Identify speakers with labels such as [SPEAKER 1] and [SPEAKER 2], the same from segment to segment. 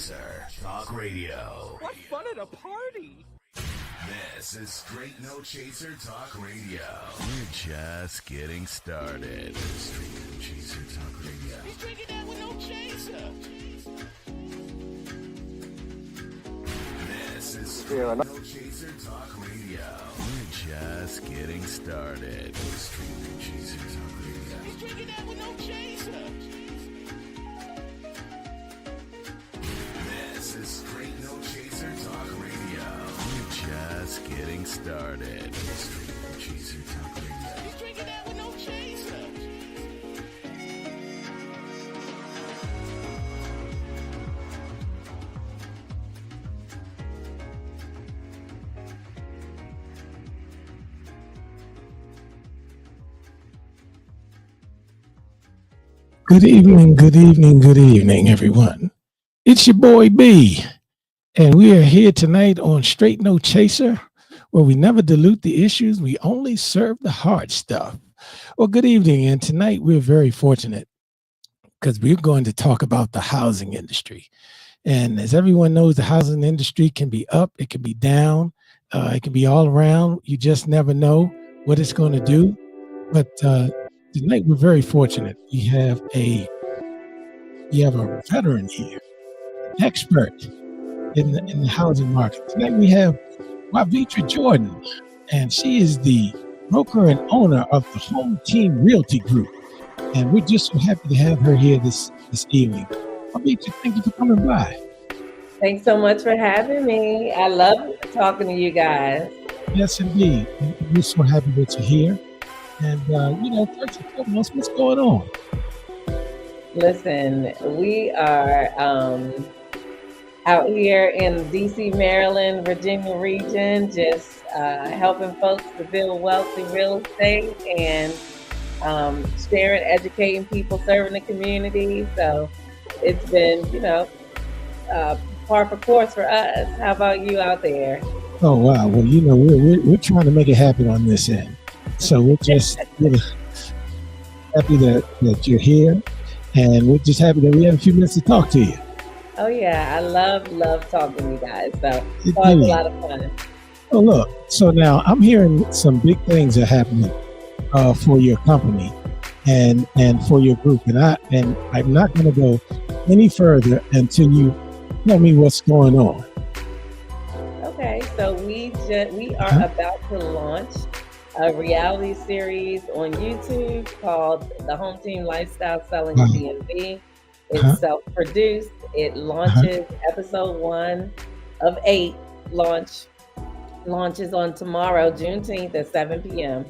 [SPEAKER 1] Chaser Talk Radio.
[SPEAKER 2] What fun at a party!
[SPEAKER 1] This is Straight No Chaser Talk Radio. We're just getting started. Straight No Chaser Talk Radio.
[SPEAKER 2] He's drinking that with no chaser.
[SPEAKER 1] This is Straight No Chaser Talk Radio. We're just getting started. Straight No Chaser Talk Radio.
[SPEAKER 2] He's drinking that with no chaser.
[SPEAKER 1] This is Straight No Chaser Talk Radio. We're just getting started. Straight No Chaser Talk Radio.
[SPEAKER 2] He's drinking that with no chaser.
[SPEAKER 3] Good evening, good evening, good evening, everyone. It's your boy B, and we are here tonight on Straight No Chaser, where we never dilute the issues, we only serve the hard stuff. Well, good evening, and tonight we're very fortunate because we're going to talk about the housing industry. And as everyone knows, the housing industry can be up, it can be down, it can be all around. You just never know what it's going to do. But tonight we're very fortunate. We have a veteran here, an expert in the housing market. Tonight we have Wyvetra Jordon, and she is the broker and owner of the Home Team Realty Group. And we're just so happy to have her here this evening. Wyvetra, thank you for coming by.
[SPEAKER 4] Thanks so much for having me. I love talking to you guys.
[SPEAKER 3] Yes, indeed. We're so happy that you're here. And, first and foremost, what's going on?
[SPEAKER 4] Listen, we are out here in D.C., Maryland, Virginia region, just helping folks to build wealth in real estate and sharing, educating people, serving the community. So it's been, par for course for us. How about you out there?
[SPEAKER 3] Oh, wow. Well, we're trying to make it happen on this end. So we're just happy that you're here, and we're just happy that we have a few minutes to talk to you.
[SPEAKER 4] Oh yeah, I love talking to you guys. So it's always a lot of fun.
[SPEAKER 3] Oh look, so now I'm hearing some big things are happening for your company and for your group, and I'm not going to go any further until you tell me what's going on.
[SPEAKER 4] Okay, so we are about to launch a reality series on YouTube called The Home Team Lifestyle Selling DMV. It's self-produced. It launches episode 1 of 8 launches on tomorrow, Juneteenth at 7 p.m.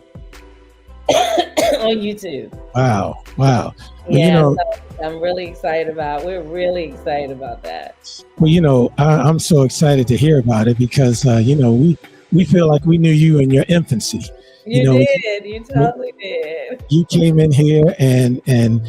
[SPEAKER 4] on YouTube.
[SPEAKER 3] Wow. Well,
[SPEAKER 4] so I'm really excited we're really excited about that.
[SPEAKER 3] Well, I'm so excited to hear about it because, we feel like we knew you in your infancy.
[SPEAKER 4] You did. You totally did.
[SPEAKER 3] You came in here and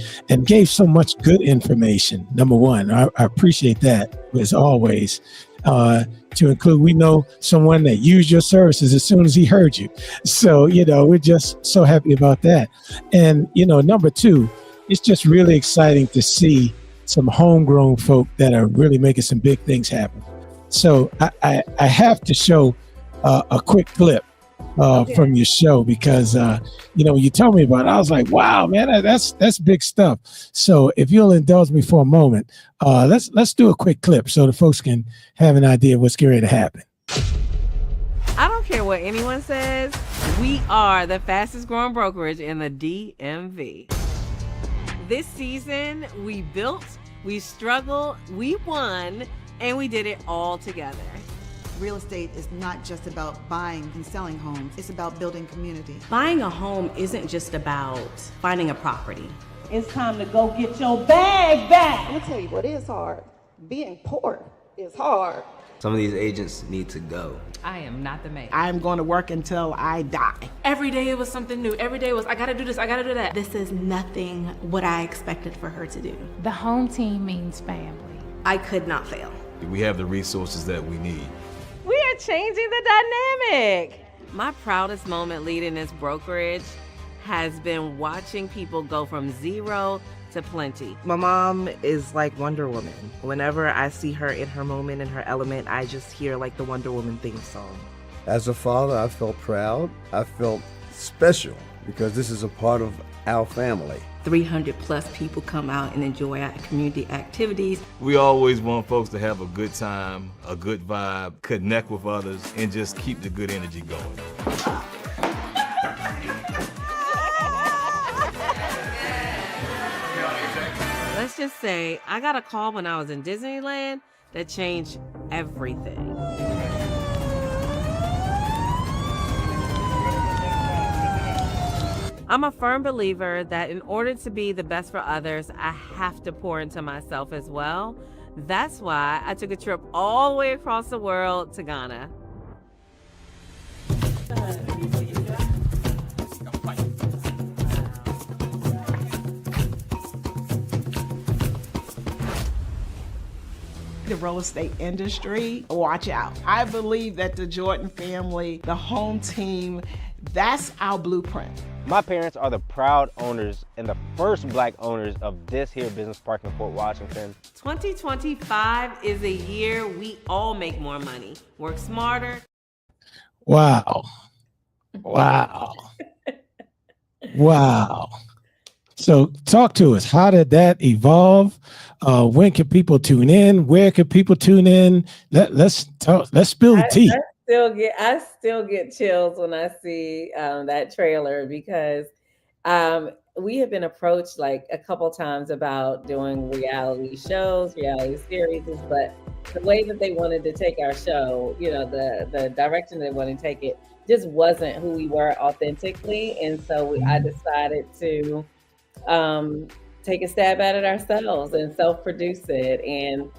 [SPEAKER 3] gave so much good information. Number one, I appreciate that as always. To include, we know someone that used your services as soon as he heard you. So, we're just so happy about that. And, number two, it's just really exciting to see some homegrown folk that are really making some big things happen. So I have to show a quick clip from your show because when you told me about it, I was like, wow, man, that's big stuff. So if you'll indulge me for a moment, let's do a quick clip so the folks can have an idea of what's getting ready to happen.
[SPEAKER 5] I don't care what anyone says, we are the fastest growing brokerage in the DMV. This season, we built, we struggled, we won, and we did it all together.
[SPEAKER 6] Real estate is not just about buying and selling homes, it's about building community.
[SPEAKER 7] Buying a home isn't just about finding a property.
[SPEAKER 8] It's time to go get your bag back.
[SPEAKER 9] I'm gonna tell you what is hard. Being poor is hard.
[SPEAKER 10] Some of these agents need to go.
[SPEAKER 11] I am not the maid.
[SPEAKER 8] I'm going to work until I die.
[SPEAKER 11] Every day it was something new. Every day was, I gotta do this, I gotta do that.
[SPEAKER 7] This is nothing what I expected for her to do.
[SPEAKER 12] The home team means family.
[SPEAKER 7] I could not fail.
[SPEAKER 13] We have the resources that we need.
[SPEAKER 5] We are changing the dynamic. My proudest moment leading this brokerage has been watching people go from 0 to plenty.
[SPEAKER 14] My mom is like Wonder Woman. Whenever I see her in her moment, in her element, I just hear like the Wonder Woman theme song.
[SPEAKER 15] As a father, I felt proud. I felt special because this is a part of our family.
[SPEAKER 7] 300 plus people come out and enjoy our community activities.
[SPEAKER 13] We always want folks to have a good time, a good vibe, connect with others, and just keep the good energy going.
[SPEAKER 5] Let's just say I got a call when I was in Disneyland that changed everything. I'm a firm believer that in order to be the best for others, I have to pour into myself as well. That's why I took a trip all the way across the world to Ghana.
[SPEAKER 8] The real estate industry, watch out. I believe that the Jordon family, the home team, that's our blueprint.
[SPEAKER 16] My parents are the proud owners and the first Black owners of this here business park in Fort Washington.
[SPEAKER 5] 2025 is a year we all make more money, work smarter.
[SPEAKER 3] Wow. Wow. So talk to us. How did that evolve? When can people tune in? Where can people tune in? Let's talk. Let's spill the tea.
[SPEAKER 4] I still get chills when I see that trailer because we have been approached like a couple times about doing reality shows, reality series, but the way that they wanted to take our show, the direction they wanted to take it just wasn't who we were authentically. And so I decided to take a stab at it ourselves and self-produce it and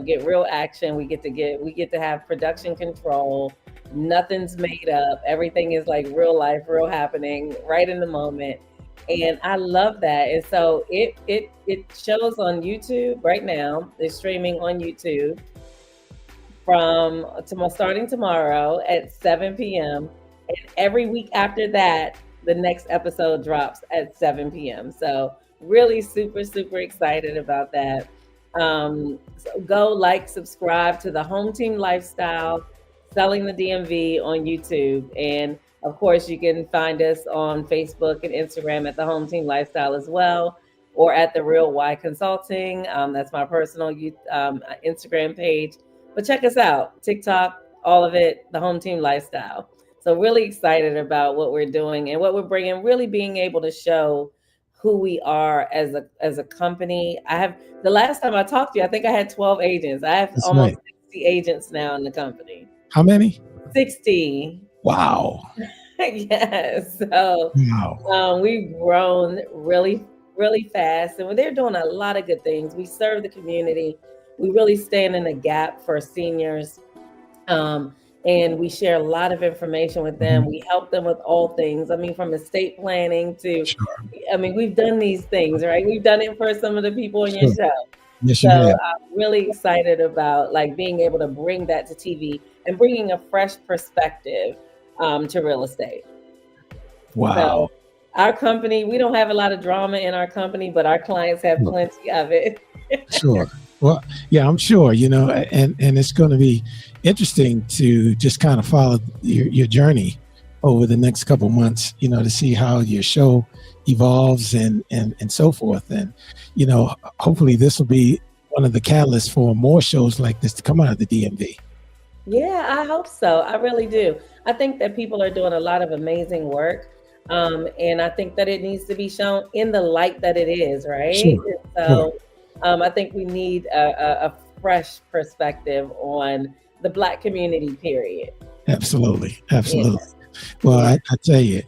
[SPEAKER 4] get real action. We get to have production control. Nothing's made up. Everything is like real life, real happening right in the moment. And I love that. And so it shows on YouTube right now. It's streaming on YouTube starting tomorrow at 7 p.m. And every week after that, the next episode drops at 7 p.m. So really super, super excited about that. So go subscribe to the Home Team Lifestyle, Selling the DMV on YouTube. And of course, you can find us on Facebook and Instagram at the Home Team Lifestyle as well, or at the Real Y Consulting. That's my personal Instagram page. But check us out, TikTok, all of it, the Home Team Lifestyle. So really excited about what we're doing and what we're bringing, really being able to show who we are as a company. The last time I talked to you, I think I had 12 agents. I have almost 60 agents now in the company.
[SPEAKER 3] How many?
[SPEAKER 4] 60.
[SPEAKER 3] Wow.
[SPEAKER 4] Yes. So we've grown really, really fast. And they're doing a lot of good things. We serve the community. We really stand in the gap for seniors. And we share a lot of information with them. We help them with all things. I mean, from estate planning to, we've done these things, right? We've done it for some of the people in your show.
[SPEAKER 3] Yes,
[SPEAKER 4] so I'm really excited about being able to bring that to TV and bringing a fresh perspective to real estate.
[SPEAKER 3] Wow.
[SPEAKER 4] So our company, we don't have a lot of drama in our company, but our clients have plenty of it.
[SPEAKER 3] Sure. Well, yeah, I'm sure, and it's going to be interesting to just kind of follow your journey over the next couple months, to see how your show evolves and so forth. And, hopefully this will be one of the catalysts for more shows like this to come out of the DMV.
[SPEAKER 4] Yeah, I hope so. I really do. I think that people are doing a lot of amazing work. And I think that it needs to be shown in the light that it is, right?
[SPEAKER 3] Sure.
[SPEAKER 4] So I think we need a fresh perspective on the Black community, period.
[SPEAKER 3] Absolutely. Yeah.
[SPEAKER 4] Well,
[SPEAKER 3] I tell you,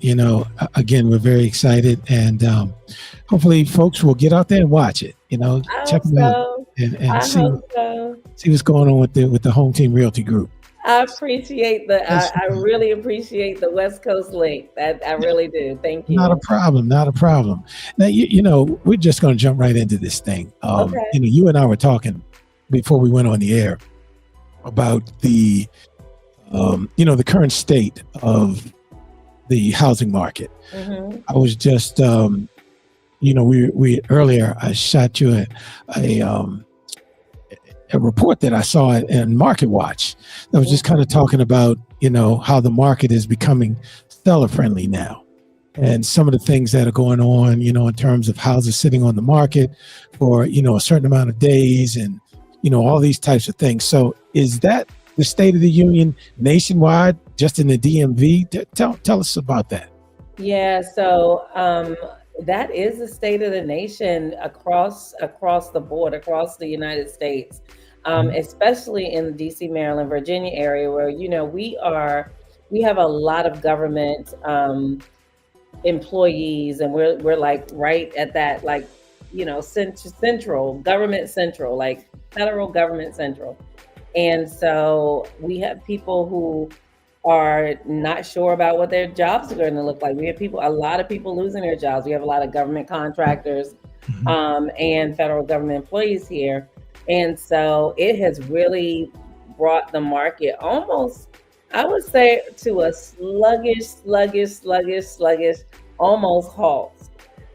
[SPEAKER 3] again, we're very excited, and hopefully folks will get out there and watch it, check them out and see what's going on with the Home Team Realty Group.
[SPEAKER 4] I appreciate I really appreciate the West Coast link. I really do. Thank you.
[SPEAKER 3] Not a problem. Now, we're just going to jump right into this thing.
[SPEAKER 4] Okay.
[SPEAKER 3] You and I were talking before we went on the air about the current state of the housing market.
[SPEAKER 4] Mm-hmm.
[SPEAKER 3] I was just, we earlier I shot you a report that I saw in Market Watch that was just kind of talking about, how the market is becoming seller friendly now, and some of the things that are going on, in terms of houses sitting on the market for, a certain amount of days, and, all these types of things. So is that the State of the Union nationwide, just in the DMV? Tell us about that.
[SPEAKER 4] Yeah, so that is the state of the nation across the board, across the United States, especially in the DC, Maryland, Virginia area, where we have a lot of government employees, and we're like right at that, like, central government central, like federal government central. And so we have people who are not sure about what their jobs are going to look like. We have a lot of people losing their jobs. We have a lot of government contractors and federal government employees here. And so it has really brought the market almost, I would say, to a sluggish, almost halt.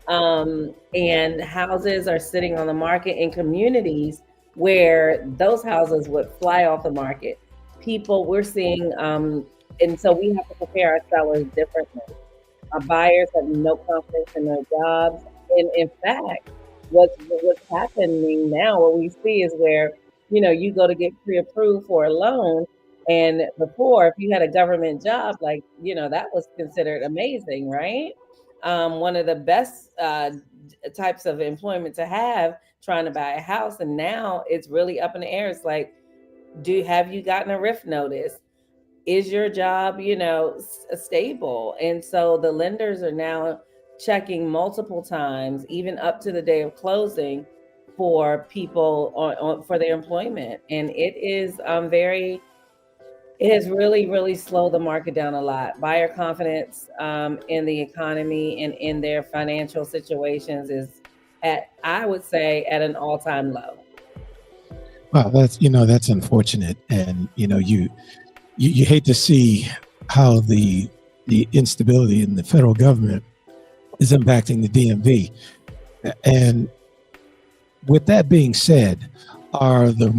[SPEAKER 4] And houses are sitting on the market in communities where those houses would fly off the market. We're seeing, and so we have to prepare our sellers differently. Our buyers have no confidence in their jobs. And in fact, what's happening now, what we see is where, you go to get pre-approved for a loan. And before, if you had a government job, like, that was considered amazing, right? One of the best types of employment to have, trying to buy a house. And now it's really up in the air. It's like, have you gotten a RIF notice? Is your job, stable? And so the lenders are now checking multiple times, even up to the day of closing, for people for their employment. And it has really, really slowed the market down a lot. Buyer confidence in the economy and in their financial situations is I would say, at an all-time low.
[SPEAKER 3] Wow, that's unfortunate. And, you hate to see how the instability in the federal government is impacting the DMV. And with that being said, are the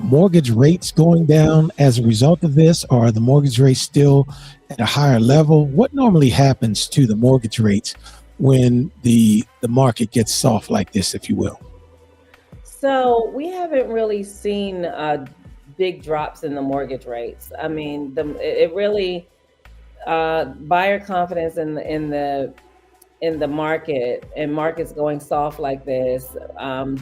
[SPEAKER 3] mortgage rates going down as a result of this, or are the mortgage rates still at a higher level? What normally happens to the mortgage rates when the market gets soft like this, if you will?
[SPEAKER 4] So we haven't really seen big drops in the mortgage rates. I mean, it really buyer confidence in the market, and markets going soft like this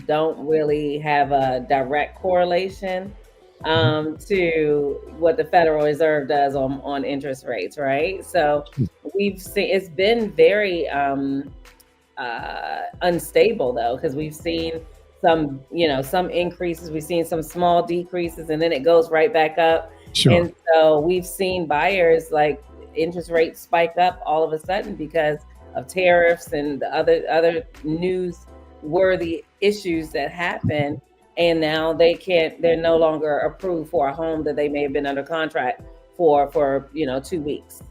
[SPEAKER 4] don't really have a direct correlation to what the Federal Reserve does on interest rates, right? So we've seen it's been very unstable, though, because we've seen some increases, we've seen some small decreases, and then it goes right back up.
[SPEAKER 3] Sure.
[SPEAKER 4] And so we've seen buyers, like, interest rates spike up all of a sudden because of tariffs and the other newsworthy issues that happen. And now they're no longer approved for a home that they may have been under contract for 2 weeks.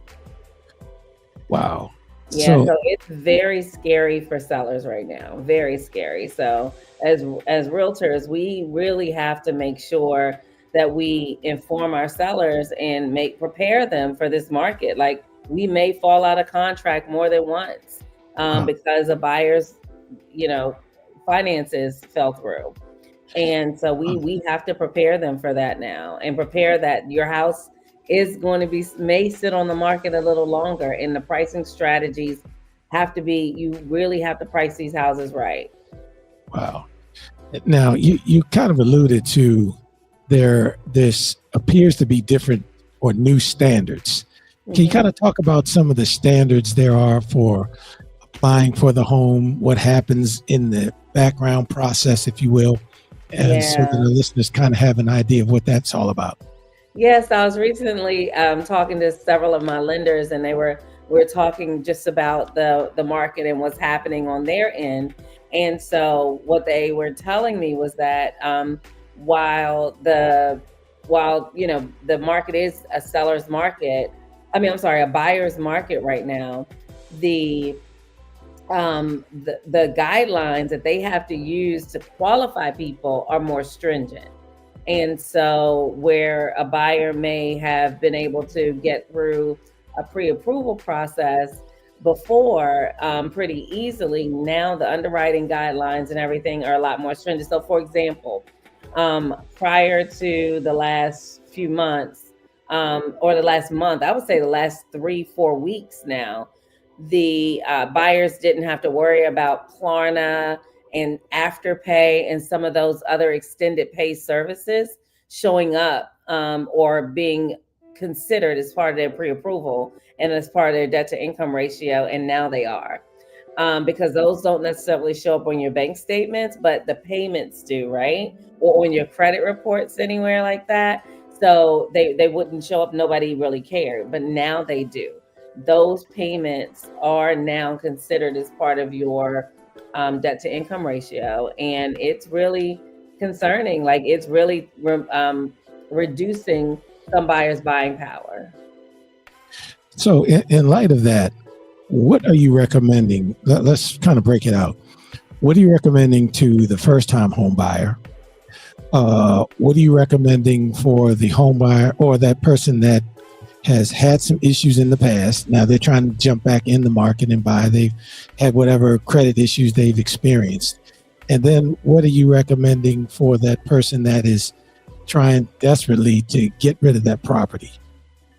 [SPEAKER 3] Wow.
[SPEAKER 4] Yeah, so it's very scary for sellers right now. Very scary. So as realtors, we really have to make sure that we inform our sellers and prepare them for this market. Like, we may fall out of contract more than once because a buyer's, finances fell through. And so we have to prepare them for that now, and prepare that your house is going to may sit on the market a little longer, and the pricing strategies you really have to price these houses right.
[SPEAKER 3] Wow. Now, you kind of alluded to this appears to be different or new standards. Can you kind of talk about some of the standards there are for applying for the home, what happens in the background process, if you will, and so that the listeners kind of have an idea of what that's all about?
[SPEAKER 4] Yes, I was recently talking to several of my lenders, and we're talking just about the market and what's happening on their end. And so what they were telling me was that while the market is a seller's market, a buyer's market right now, the the guidelines that they have to use to qualify people are more stringent. And so, where a buyer may have been able to get through a pre approval process before pretty easily, now the underwriting guidelines and everything are a lot more stringent. So, for example, prior to the last few months, or the last month, I would say the last 3, 4 weeks now, the buyers didn't have to worry about Klarna and Afterpay and some of those other extended pay services showing up or being considered as part of their pre-approval and as part of their debt to income ratio. And now they are. Because those don't necessarily show up on your bank statements, but the payments do, right? Or on your credit reports anywhere like that. So they wouldn't show up. Nobody really cared, but now they do. Those payments are now considered as part of your debt to income ratio. And it's really concerning. Like, it's really reducing some buyers' buying power.
[SPEAKER 3] So in light of that, what are you recommending? Let's kind of break it out. What are you recommending to the first-time home buyer? What are you recommending for the home buyer or that person that has had some issues in the past? Now they're trying to jump back in the market and buy. They've had whatever credit issues they've experienced. And then what are you recommending for that person that is trying desperately to get rid of that property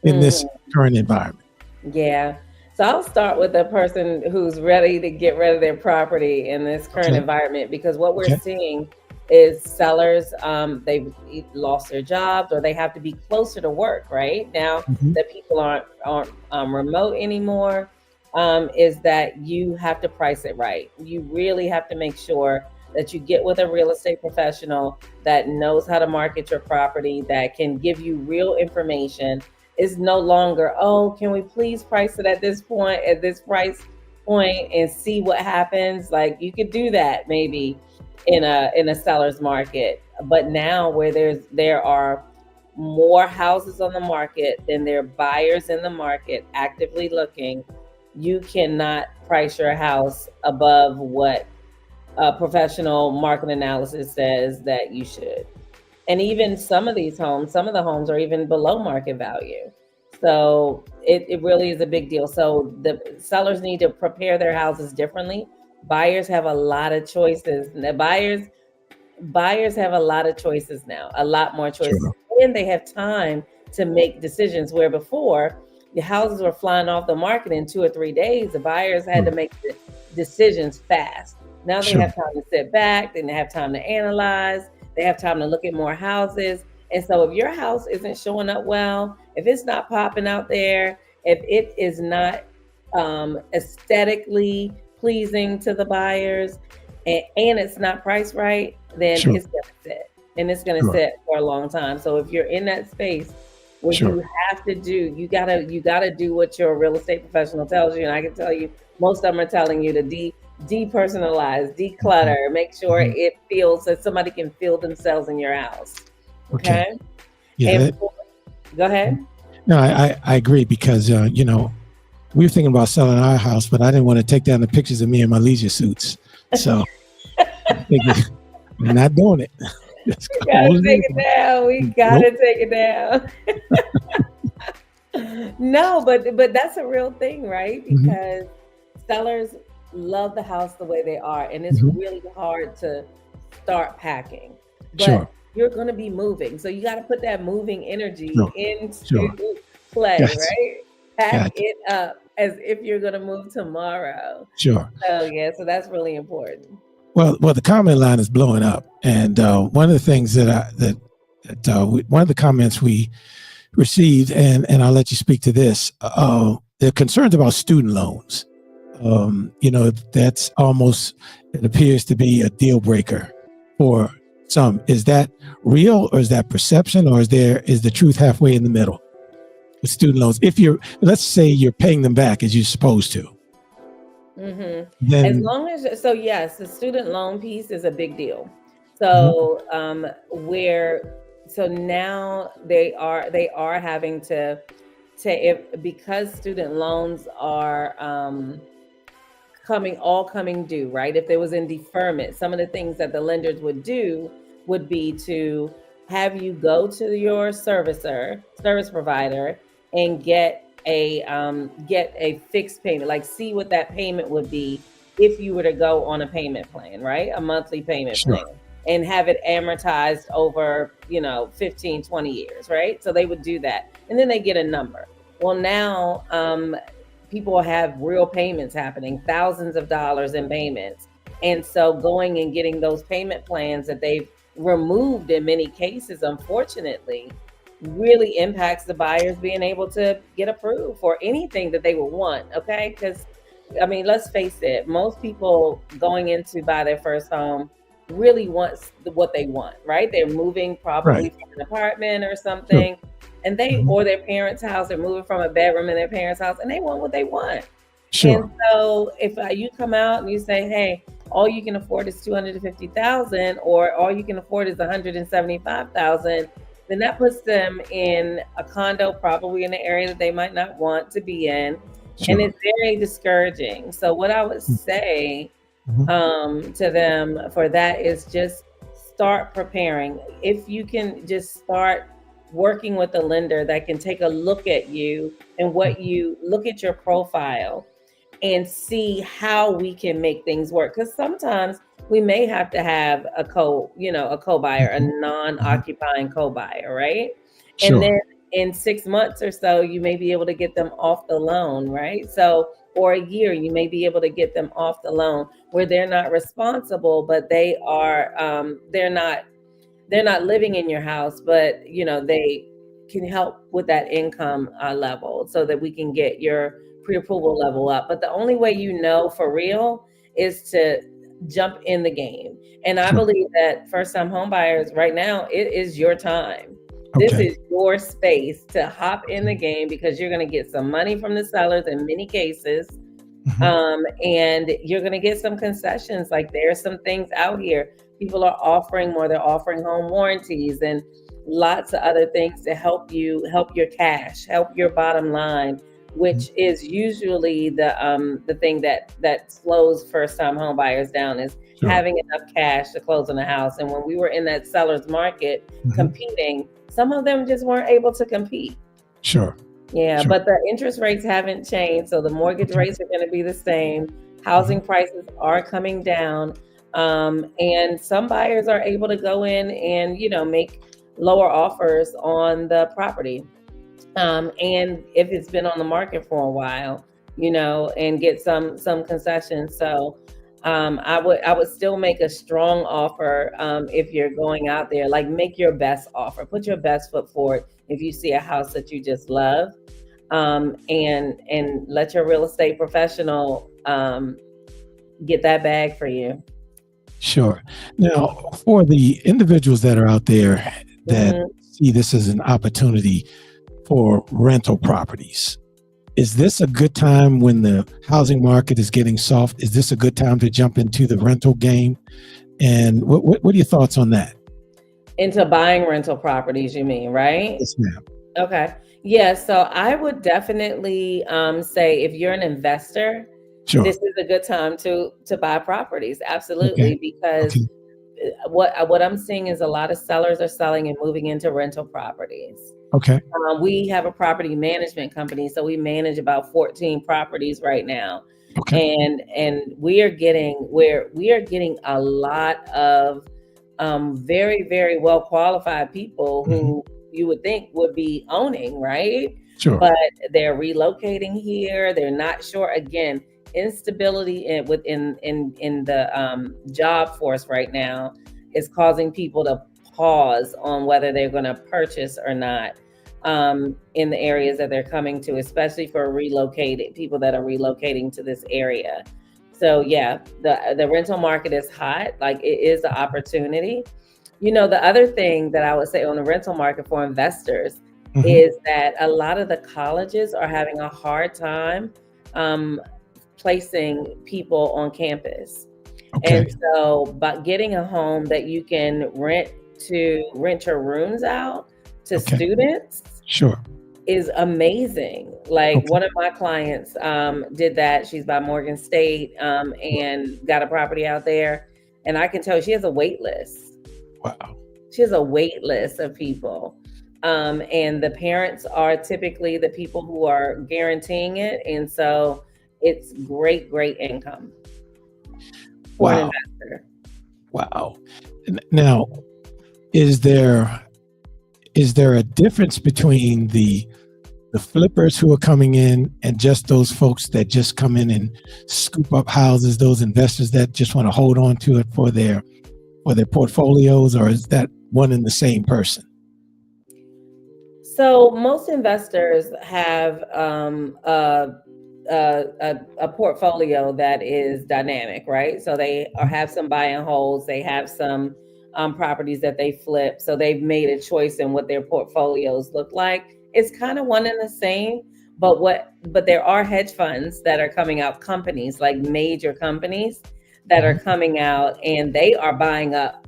[SPEAKER 3] in this current environment?
[SPEAKER 4] Yeah. So I'll start with the person who's ready to get rid of their property in this current environment, because what we're seeing is sellers, they've lost their jobs or they have to be closer to work right now that people aren't remote anymore, is that you have to price it right. You really have to make sure that you get with a real estate professional that knows how to market your property, that can give you real information. Is no longer, oh, can we please price it at this point, at this price point, and see what happens? Like, you could do that maybe in a seller's market, but now where there are more houses on the market than there are buyers in the market actively looking, you cannot price your house above what a professional market analysis says that you should. And even some of the homes are even below market value. So it really is a big deal. So the sellers need to prepare their houses differently. Buyers have a lot of choices. The buyers have a lot of choices now, a lot more choices. And they have time to make decisions, where before the houses were flying off the market in 2 or 3 days. The buyers had to make the decisions fast. Now they have time to sit back, then they have time to analyze. They have time to look at more houses. And so if your house isn't showing up well, if it's not popping out there, if it is not aesthetically pleasing to the buyers, and it's not priced right, then it's going to sit. And it's going to sit for a long time. So if you're in that space where you have to do, you gotta do what your real estate professional tells you. And I can tell you, most of them are telling you to depersonalize, declutter, make sure it feels that somebody can feel themselves in your house. Okay.
[SPEAKER 3] Yeah.
[SPEAKER 4] Go ahead.
[SPEAKER 3] No, I agree, because we were thinking about selling our house, but I didn't want to take down the pictures of me in my leisure suits. So we're not doing it.
[SPEAKER 4] We gotta take it down. We gotta take it down. No, but that's a real thing, right? Because sellers love the house the way they are, and it's really hard to start packing. But you're going to be moving, so you got to put that moving energy into play, right? Pack it up as if you're going to move tomorrow. So that's really important.
[SPEAKER 3] Well, the comment line is blowing up, and one of the things one of the comments we received, and I'll let you speak to this. They're concerned about student loans. That's almost, it appears to be a deal breaker for some. Is that real, or is that perception, or is the truth halfway in the middle with student loans? If let's say you're paying them back as you're supposed to. Then,
[SPEAKER 4] as long as, yes, the student loan piece is a big deal. So now they are having to, because student loans are all coming due, right? If there was in deferment, some of the things that the lenders would do would be to have you go to your service provider, and get a fixed payment, like see what that payment would be if you were to go on a payment plan, right? A monthly payment plan, and have it amortized over, 15, 20 years, right? So they would do that. And then they get a number. Well, now people have real payments happening, thousands of dollars in payments. And so going and getting those payment plans that they've removed in many cases, unfortunately, really impacts the buyers being able to get approved for anything that they would want. Okay. Because let's face it, most people going in to buy their first home really wants what they want, right? They're moving probably from an apartment or something, and or their parents' house, they're moving from a bedroom in their parents' house, and they want what they want. And so if you come out and you say, hey, all you can afford is $250,000, or all you can afford is $175,000, then that puts them in a condo, probably in an area that they might not want to be in. And it's very discouraging. So what I would say to them for that is just start preparing. If you can just start working with a lender that can take a look at you and what you look at your profile and see how we can make things work. Because sometimes we may have to have a co-buyer, a non-occupying co-buyer, right? And then in 6 months or so, you may be able to get them off the loan, right? So, or a year, you may be able to get them off the loan where they're not responsible, but they are, they're not living in your house, but they can help with that income level so that we can get your pre-approval level up. But the only way for real is to jump in the game. And I believe that first-time home buyers right now, it is your time. This is your space to hop in the game, because you're going to get some money from the sellers in many cases. And you're going to get some concessions. Like there's some things out here. People are offering more. They're offering home warranties and lots of other things to help your cash, help your bottom line, which is usually the thing that slows first-time home buyers down, is having enough cash to close on a house. And when we were in that seller's market competing, some of them just weren't able to compete. But the interest rates haven't changed, so the mortgage rates are going to be the same. Housing prices are coming down, and some buyers are able to go in and make lower offers on the property. And if it's been on the market for a while, and get some concessions. So I would still make a strong offer if you're going out there. Like, make your best offer, put your best foot forward if you see a house that you just love, and let your real estate professional get that bag for you.
[SPEAKER 3] Now, for the individuals that are out there that see this as an opportunity for rental properties, is this a good time when the housing market is getting soft? Is this a good time to jump into the rental game? And what are your thoughts on that? Into
[SPEAKER 4] buying rental properties, you mean, right?
[SPEAKER 3] Yes, ma'am.
[SPEAKER 4] Okay. Yeah. So I would definitely say, if you're an investor, this is a good time to buy properties. Absolutely. Because what I'm seeing is a lot of sellers are selling and moving into rental properties. We have a property management company, so we manage about 14 properties right now. And we are getting a lot of very, very well qualified people who you would think would be owning, right? But they're relocating here. They're not sure. Again, instability in the job force right now is causing people to pause on whether they're going to purchase or not in the areas that they're coming to, especially for people that are relocating to this area. So yeah, the rental market is hot. Like, it is an opportunity. The other thing that I would say on the rental market for investors is that a lot of the colleges are having a hard time placing people on campus. And so, but getting a home that you can rent your rooms out to students is amazing. Like one of my clients did that. She's by Morgan State and got a property out there. And I can tell she has a wait list.
[SPEAKER 3] Wow.
[SPEAKER 4] She has a wait list of people. And the parents are typically the people who are guaranteeing it. And so it's great, great income for an investor.
[SPEAKER 3] Wow. Now, is there a difference between the flippers who are coming in and just those folks that just come in and scoop up houses, those investors that just want to hold on to it for their portfolios, or is that one and the same person?
[SPEAKER 4] So most investors have a portfolio that is dynamic, right? So they have some buy and holds, they have some properties that they flip. So they've made a choice in what their portfolios look like. It's kind of one and the same, but there are hedge funds that are coming out, companies like major companies that are coming out, and they are buying up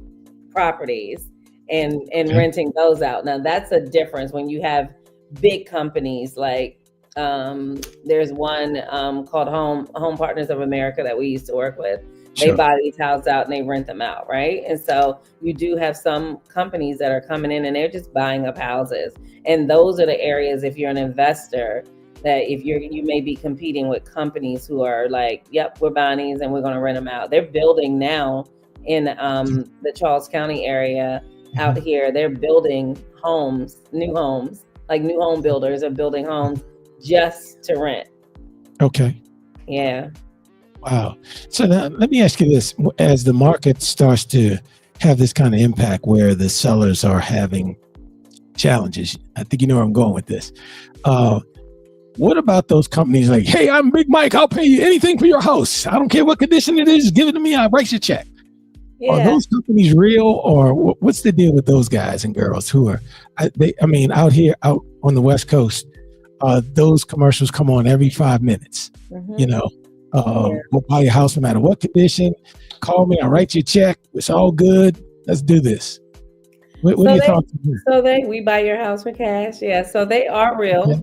[SPEAKER 4] properties and renting those out. Now that's a difference when you have big companies like there's one called Home Partners of America that we used to work with. They buy these houses out and they rent them out, right? And so you do have some companies that are coming in and they're just buying up houses. And those are the areas, if you're an investor, that if you may be competing with companies who are like, yep, we're buying these and we're going to rent them out. They're building now in the Charles County area out here. They're building homes, new homes, like new home builders are building homes just to rent.
[SPEAKER 3] Okay.
[SPEAKER 4] Yeah.
[SPEAKER 3] Wow. So now let me ask you this. As the market starts to have this kind of impact where the sellers are having challenges, I think you know where I'm going with this. What about those companies like, hey, I'm Big Mike, I'll pay you anything for your house. I don't care what condition it is, give it to me, I'll write you a check. Yeah. Are those companies real, or what's the deal with those guys and girls who are, out here, out on the West Coast, those commercials come on every 5 minutes, we'll buy your house no matter what condition, call me, I'll write you a check, it's all good, let's do this. What are your thoughts on that?
[SPEAKER 4] So we buy your house for cash, yeah, so they are real. Okay.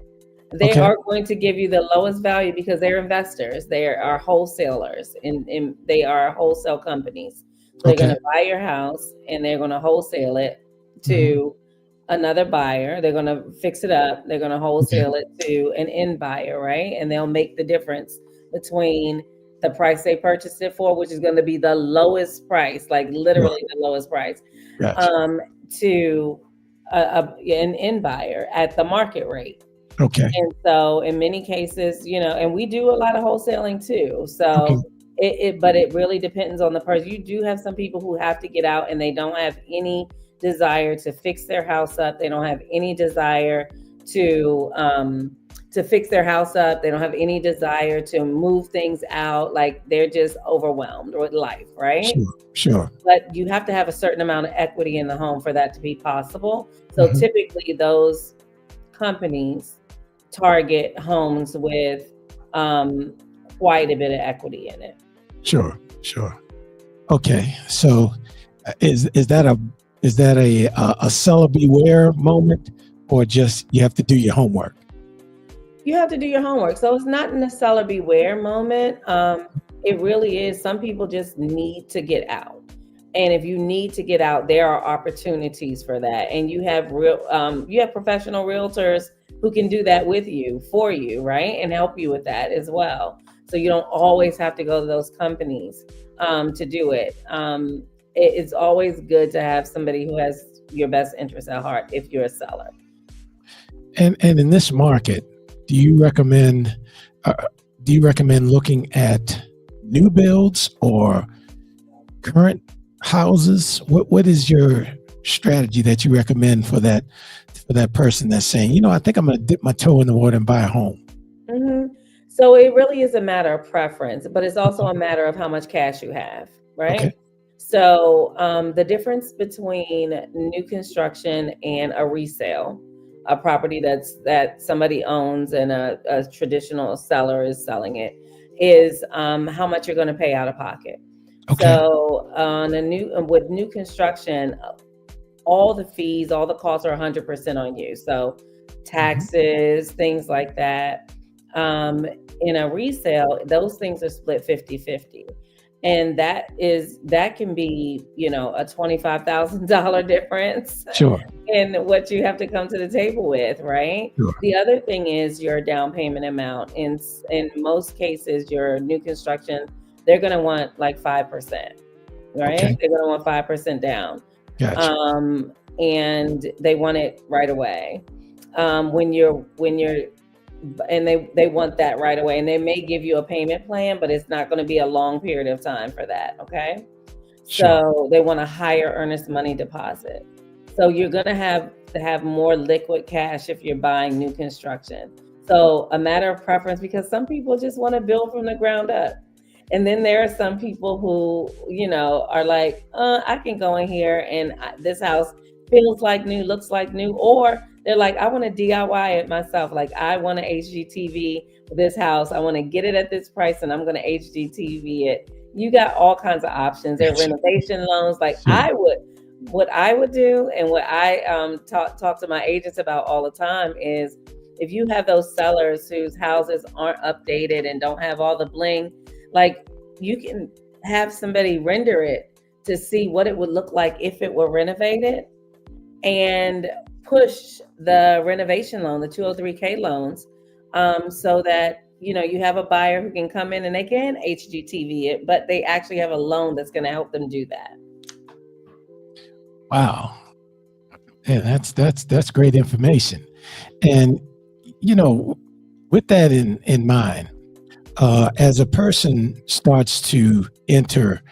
[SPEAKER 4] They are going to give you the lowest value because they're investors, they are wholesalers, and they are wholesale companies. So they're going to buy your house and they're going to wholesale it to another buyer. They're going to fix it up. They're going to wholesale it to an end buyer, right? And they'll make the difference between the price they purchased it for, which is going to be the lowest price, like literally the lowest price, to an end buyer at the market rate.
[SPEAKER 3] Okay.
[SPEAKER 4] And so in many cases, and we do a lot of wholesaling too. So but it really depends on the person. You do have some people who have to get out and they don't have any desire to fix their house up. They don't have any desire to fix their house up. They don't have any desire to move things out. Like they're just overwhelmed with life, right?
[SPEAKER 3] Sure.
[SPEAKER 4] But you have to have a certain amount of equity in the home for that to be possible. So typically those companies target homes with quite a bit of equity in it.
[SPEAKER 3] Sure. Okay, so is that a seller beware moment, or just you have to do your homework?
[SPEAKER 4] You have to do your homework. So it's not in a seller beware moment. It really is. Some people just need to get out. And if you need to get out, there are opportunities for that. And you have professional realtors who can do that for you, right? And help you with that as well. So you don't always have to go to those companies to do it. It's always good to have somebody who has your best interest at heart if you're a seller.
[SPEAKER 3] And in this market, do you recommend looking at new builds or current houses? What is your strategy that you recommend for that person that's saying, I think I'm going to dip my toe in the water and buy a home?
[SPEAKER 4] So it really is a matter of preference, but it's also a matter of how much cash you have, right? Okay. So the difference between new construction and a resale, a property that somebody owns and a traditional seller is selling it, is how much you're going to pay out of pocket. Okay. So with new construction, all the fees, all the costs are 100% on you. So taxes, things like that. In a resale, those things are split 50-50. And that can be, you know, a $25,000 difference
[SPEAKER 3] Sure.
[SPEAKER 4] in what you have to come to the table with, right?
[SPEAKER 3] Sure.
[SPEAKER 4] The other thing is your down payment amount. In most cases, your new construction, they're going to want like 5%, right?
[SPEAKER 3] Okay.
[SPEAKER 4] They're going to want 5% down.
[SPEAKER 3] Gotcha.
[SPEAKER 4] And they want it right away. And they want that right away, and they may give you a payment plan, but it's not going to be a long period of time for that. Okay.
[SPEAKER 3] Sure.
[SPEAKER 4] So they want a higher earnest money deposit. So you're going to have more liquid cash if you're buying new construction. So a matter of preference, because some people just want to build from the ground up. And then there are some people who, you know, are like, I can go in here and this house feels like new, looks like new, or they're like, I want to DIY it myself. Like, I want to HGTV this house. I want to get it at this price, and I'm going to HGTV it. You got all kinds of options. There are renovation loans. Like, what I would do, and what I talk to my agents about all the time is, if you have those sellers whose houses aren't updated and don't have all the bling, like, you can have somebody render it to see what it would look like if it were renovated, and push the renovation loan, the 203K loans, so that, you know, you have a buyer who can come in and they can HGTV it, but they actually have a loan that's going to help them do that.
[SPEAKER 3] Wow. Yeah, that's great information. And, you know, with that in mind, as a person starts to enter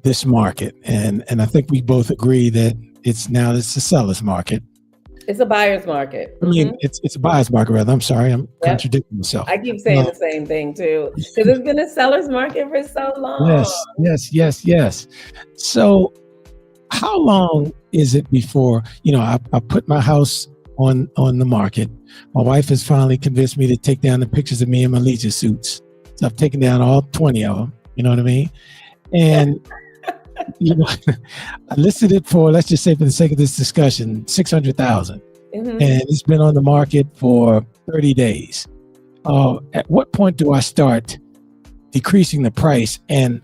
[SPEAKER 3] this market, and I think we both agree that it's a seller's market.
[SPEAKER 4] It's a buyer's market.
[SPEAKER 3] I mean, it's a buyer's market, rather. I'm sorry, I'm contradicting myself.
[SPEAKER 4] I keep saying the same thing too, because it's been a seller's market for so long.
[SPEAKER 3] Yes. So how long is it before, you know, I put my house on the market? My wife has finally convinced me to take down the pictures of me in my leisure suits. So I've taken down all 20 of them, you know what I mean? And you know, I listed it for, let's just say for the sake of this discussion, $600,000. And it's been on the market for 30 days. At what point do I start decreasing the price, and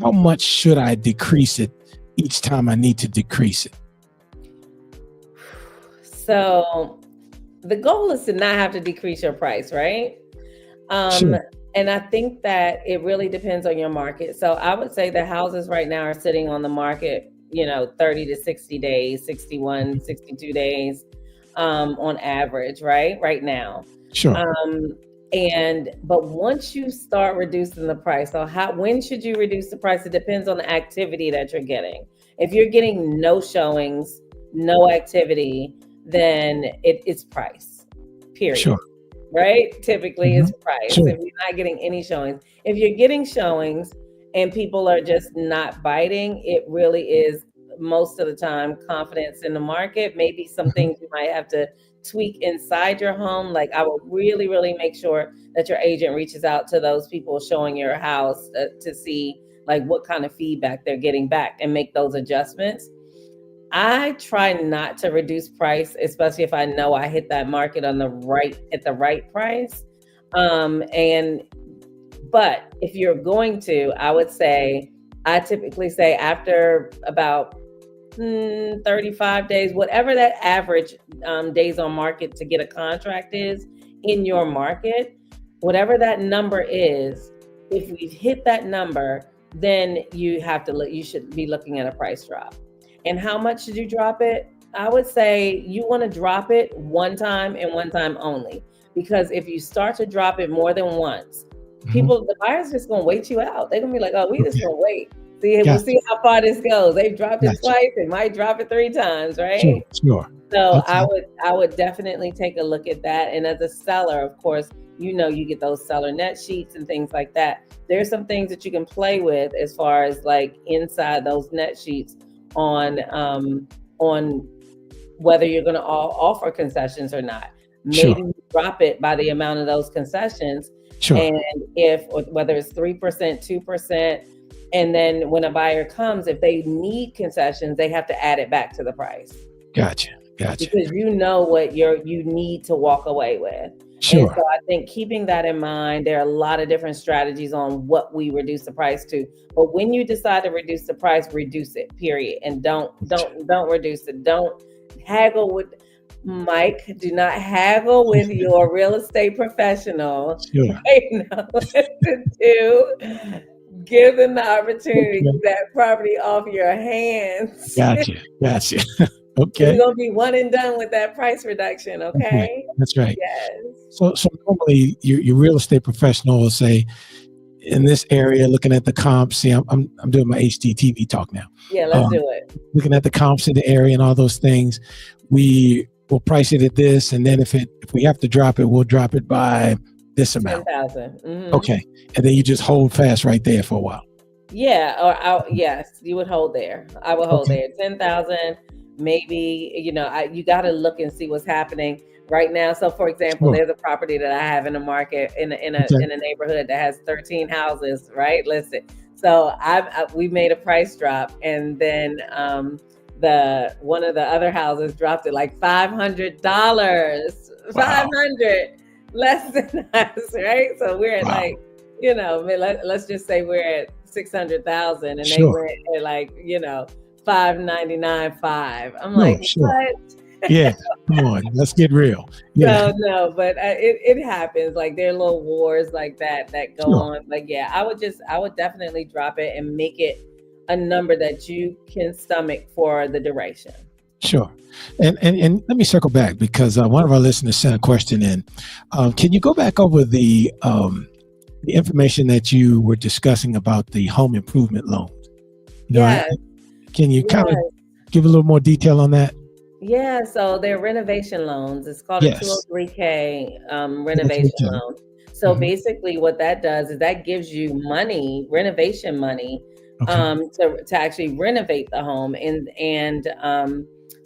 [SPEAKER 3] how much should I decrease it each time I need to decrease it?
[SPEAKER 4] So the goal is to not have to decrease your price, right?
[SPEAKER 3] Sure.
[SPEAKER 4] And I think that it really depends on your market. So I would say the houses right now are sitting on the market, you know, 30 to 60 days, 61, 62 days on average, right now.
[SPEAKER 3] Sure.
[SPEAKER 4] But once you start reducing the price, so when should you reduce the price? It depends on the activity that you're getting. If you're getting no showings, no activity, then it's price, period.
[SPEAKER 3] Sure.
[SPEAKER 4] Right? Typically it's price.
[SPEAKER 3] Sure.
[SPEAKER 4] If you're not getting any showings. If you're getting showings and people are just not biting, it really is most of the time confidence in the market. Maybe some things you might have to tweak inside your home. Like, I would really, really make sure that your agent reaches out to those people showing your house to see like what kind of feedback they're getting back and make those adjustments. I try not to reduce price, especially if I know I hit that market at the right price. But if you're going to, I typically say after about 35 days, whatever that average days on market to get a contract is in your market, whatever that number is, if we've hit that number, then you should be looking at a price drop. And how much should you drop it? I would say you want to drop it one time and one time only. Because if you start to drop it more than once, the buyers just going to wait you out. They're going to be like, oh, we just going to wait. We'll see how far this goes. They've dropped it twice. They might drop it 3 times, right?
[SPEAKER 3] Sure.
[SPEAKER 4] So I would definitely take a look at that. And as a seller, of course, you know, you get those seller net sheets and things like that. There's some things that you can play with as far as like inside those net sheets on whether you're going to offer concessions or not. Maybe you drop it by the amount of those concessions.
[SPEAKER 3] Sure.
[SPEAKER 4] And whether it's 3%, 2%, and then when a buyer comes, if they need concessions, they have to add it back to the price.
[SPEAKER 3] Gotcha.
[SPEAKER 4] Because you know what you need to walk away with.
[SPEAKER 3] Sure.
[SPEAKER 4] And so I think keeping that in mind, there are a lot of different strategies on what we reduce the price to. But when you decide to reduce the price, reduce it, period. And don't reduce it. Don't haggle with Mike. Do not haggle with your real estate professional.
[SPEAKER 3] Sure.
[SPEAKER 4] They know what to do. Give them the opportunity to get that property off your hands.
[SPEAKER 3] Gotcha. Okay.
[SPEAKER 4] We're gonna be one and done with that price reduction, okay?
[SPEAKER 3] That's right.
[SPEAKER 4] Yes.
[SPEAKER 3] So normally your real estate professional will say, in this area, looking at the comps. See, I'm doing my HDTV talk now.
[SPEAKER 4] Yeah, let's do it.
[SPEAKER 3] Looking at the comps in the area and all those things, we will price it at this, and then if we have to drop it, we'll drop it by this amount.
[SPEAKER 4] 10,000. Mm-hmm.
[SPEAKER 3] Okay, and then you just hold fast right there for a while.
[SPEAKER 4] Yeah, or yes, you would hold there. I would hold there. 10,000. Maybe, you got to look and see what's happening right now. So for example, there's a property that I have in the market in a neighborhood that has 13 houses, right? Listen, so we made a price drop, and then one of the other houses dropped it like $500,
[SPEAKER 3] Wow.
[SPEAKER 4] 500 less than us, right? So we're at like, let's just say we're at 600,000, and they went at like, 599.5. I'm like, what?
[SPEAKER 3] Yeah, come on, let's get real. Yeah.
[SPEAKER 4] No, but it happens. Like there are little wars like that go on. Like yeah, I would definitely drop it and make it a number that you can stomach for the duration.
[SPEAKER 3] Sure. And let me circle back, because one of our listeners sent a question in. Can you go back over the information that you were discussing about the home improvement loans? Can you kind of give a little more detail on that?
[SPEAKER 4] Yeah, so they're renovation loans. It's called a 203K renovation loan. So basically what that does is that gives you money, renovation money, to actually renovate the home. And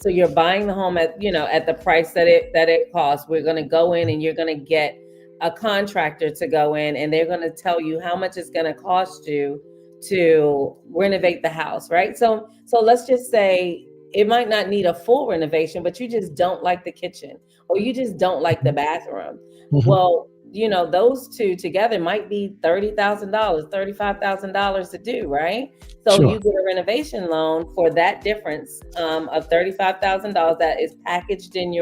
[SPEAKER 4] so you're buying the home at the price that it costs. We're going to go in and you're going to get a contractor to go in, and they're going to tell you how much it's going to cost you to renovate the house, right? So let's just say it might not need a full renovation, but you just don't like the kitchen, or you just don't like the bathroom. Well, those two together might be $30,000, $35,000 to do, right? So you get a renovation loan for that difference of $35,000 that is packaged in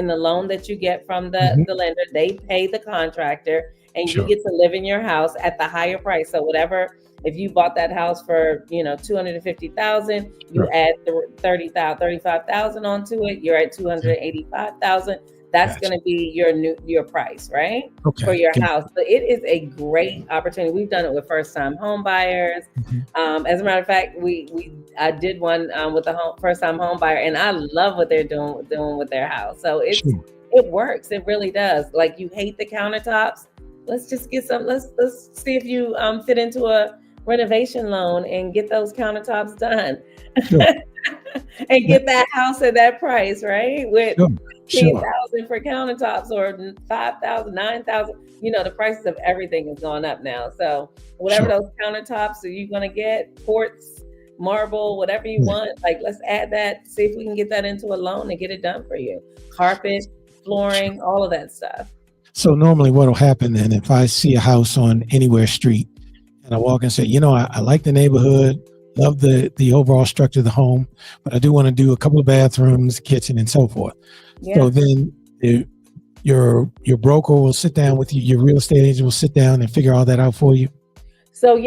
[SPEAKER 4] the loan that you get from the lender. They pay the contractor, and you get to live in your house at the higher price. So whatever, if you bought that house for $250,000, you add the $35,000 onto it, you're at $285,000. That's going to be your price, right? For your house. So it is a great opportunity. We've done it with first-time home buyers. As a matter of fact, I did one with a first-time home buyer, and I love what they're doing with their house. So it works. It really does. Like, you hate the countertops. Let's just get some. Let's see if you fit into a renovation loan and get those countertops done, and get that house at that price, right? With 10,000 for countertops, or 5,000, 9,000. The prices of everything is going up now. So whatever those countertops are you gonna get, quartz, marble, whatever you want, like let's add that. See if we can get that into a loan and get it done for you. Carpet, flooring, all of that stuff.
[SPEAKER 3] So normally what will happen then, if I see a house on Anywhere Street and I walk and say, I like the neighborhood, love the overall structure of the home, but I do want to do a couple of bathrooms, kitchen, and so forth. So then your broker will sit down with you, your real estate agent will sit down and figure all that out for you.
[SPEAKER 4] So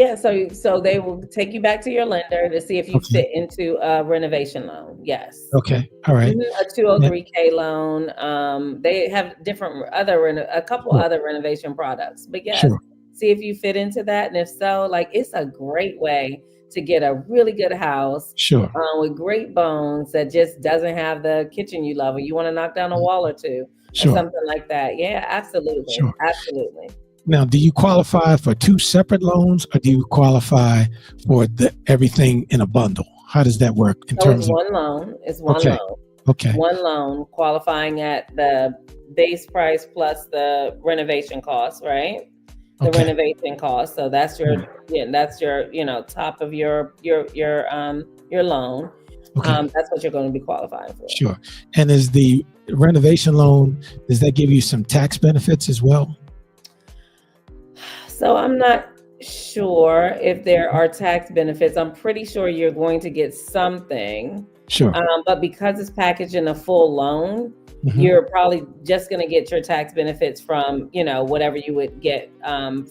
[SPEAKER 4] so they will take you back to your lender to see if you fit into a renovation loan. Yes.
[SPEAKER 3] Okay. All right.
[SPEAKER 4] A 203K loan. They have a couple other renovation products, but see if you fit into that, and if so, like it's a great way to get a really good house, with great bones that just doesn't have the kitchen you love, or you want to knock down a wall or two, or something like that. Yeah, absolutely, absolutely.
[SPEAKER 3] Now, do you qualify for two separate loans, or do you qualify for everything in a bundle? How does that work in terms of
[SPEAKER 4] one loan? It's one loan.
[SPEAKER 3] Okay.
[SPEAKER 4] One loan qualifying at the base price plus the renovation costs, right? The renovation cost. So that's your top of your loan.
[SPEAKER 3] Okay.
[SPEAKER 4] That's what you're going to be qualifying for.
[SPEAKER 3] Sure. And is the renovation loan, does that give you some tax benefits as well?
[SPEAKER 4] So I'm not sure if there are tax benefits. I'm pretty sure you're going to get something.
[SPEAKER 3] Sure.
[SPEAKER 4] But because it's packaged in a full loan,
[SPEAKER 3] Mhm.
[SPEAKER 4] you're probably just going to get your tax benefits from, whatever you would get